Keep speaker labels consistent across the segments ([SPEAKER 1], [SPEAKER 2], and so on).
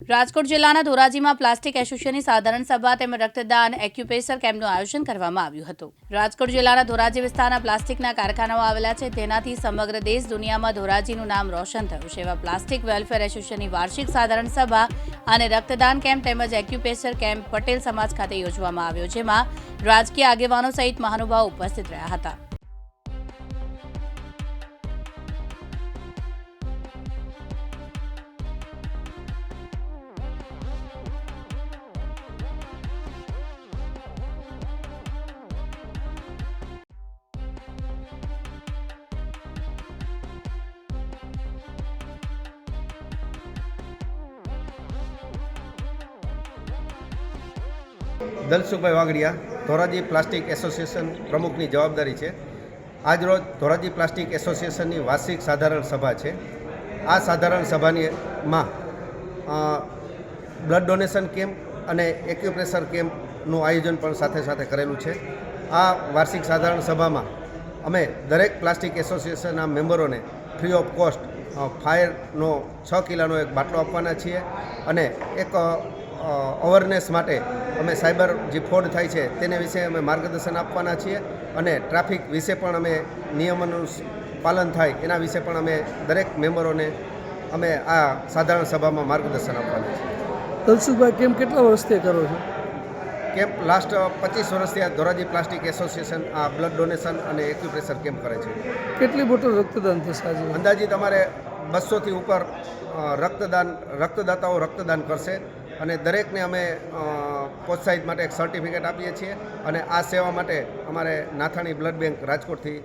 [SPEAKER 1] રાજકોટ જિલ્લાના ધોરાજીમાં પ્લાસ્ટિક એસોસિએશનની સાધારણ સભા તેમજ રક્તદાન એક્યુપ્રેશર કેમ્પનું આયોજન કરવામાં આવ્યું હતું। રાજકોટ જિલ્લાના ધોરાજી વિસ્તારના પ્લાસ્ટિકના કારખાનાઓ આવેલા છે, તેનાથી સમગ્ર દેશ દુનિયામાં ધોરાજીનું નામ રોશન થયું છે। એવા પ્લાસ્ટિક વેલફેર એસોસિએશનની વાર્ષિક સાધારણ સભા અને રક્તદાન કેમ્પ તેમજ એક્યુપ્રેશર કેમ્પ પટેલ સમાજ ખાતે યોજવામાં આવ્યો, જેમાં રાજકીય આગેવાનો સહિત મહાનુભાવો ઉપસ્થિત રહ્યા હતા।
[SPEAKER 2] દલસુભાઈ વાગડિયા, ધોરાજી પ્લાસ્ટિક એસોસિએશન પ્રમુખની જવાબદારી છે। આજરોજ ધોરાજી પ્લાસ્ટિક એસોસિએશનની વાર્ષિક સાધારણ સભા છે। આ સાધારણ સભામાં બ્લડ ડોનેશન કેમ્પ અને એક્યુપ્રેશર કેમ્પનું આયોજન પણ સાથે સાથે કરેલું છે। આ વાર્ષિક સાધારણ સભામાં અમે દરેક પ્લાસ્ટિક એસોસિએશનના મેમ્બરોને ફ્રી ઓફ કોસ્ટ ફાયરનો 6 કિલોનો એક બાટલો આપવાના છીએ અને એક અવેરનેસ માટે અમે સાયબર જે ફ્રોડ થાય છે તેને વિશે અમે માર્ગદર્શન આપવાના છીએ અને ટ્રાફિક વિશે પણ અમે નિયમોનું પાલન થાય એના વિશે પણ અમે દરેક મેમ્બરોને અમે આ સાધારણ સભામાં માર્ગદર્શન આપવાના છીએ।
[SPEAKER 3] દલસુભાઈ કેમ્પ કેટલા વર્ષથી કરો છો?
[SPEAKER 2] કેમ્પ લાસ્ટ 25 વર્ષથી આ ધોરાજી પ્લાસ્ટિક એસોસિએશન આ બ્લડ ડોનેશન અને એક્યુપ્રેશર કેમ્પ કરે છે।
[SPEAKER 3] કેટલી બોટલ રક્તદાન થશે આજે?
[SPEAKER 2] અંદાજિત અમારે 200થી ઉપર રક્તદાતાઓ રક્તદાન કરશે અને દરેકને અમે પ્રોત્સાહિત માટે એક સર્ટિફિકેટ આપીએ છીએ અને આ સેવા માટે અમારે નાથાણી બ્લડ બેંક રાજકોટથી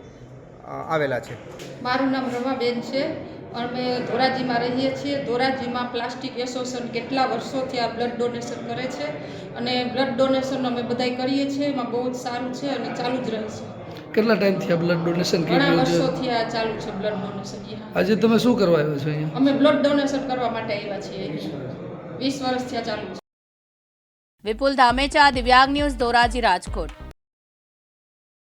[SPEAKER 2] આવેલા છે।
[SPEAKER 4] મારું નામ રમાબેન છે। અમે ધોરાજીમાં રહીએ છીએ। ધોરાજીમાં પ્લાસ્ટિક એસોસિએશન કેટલા વર્ષોથી આ બ્લડ ડોનેશન કરે છે અને બ્લડ ડોનેશન અમે બધાય કરીએ છીએ। એમાં બહુ જ સારું છે અને ચાલુ જ રહે છે।
[SPEAKER 3] કેટલા ટાઈમથી આ બ્લડ ડોનેશન
[SPEAKER 4] ઘણા વર્ષોથી આ ચાલુ છે બ્લડ ડોનેશન।
[SPEAKER 3] આજે તમે શું કરવા આવ્યા છો અહીંયા?
[SPEAKER 4] અમે બ્લડ ડોનેશન કરવા માટે આવ્યા છીએ। 20 વર્ષથી આ ચાલુ છે।
[SPEAKER 1] વિપુલ ધામેચા, દિવ્યાંગ ન્યૂઝ, ધોરાજી, રાજકોટ।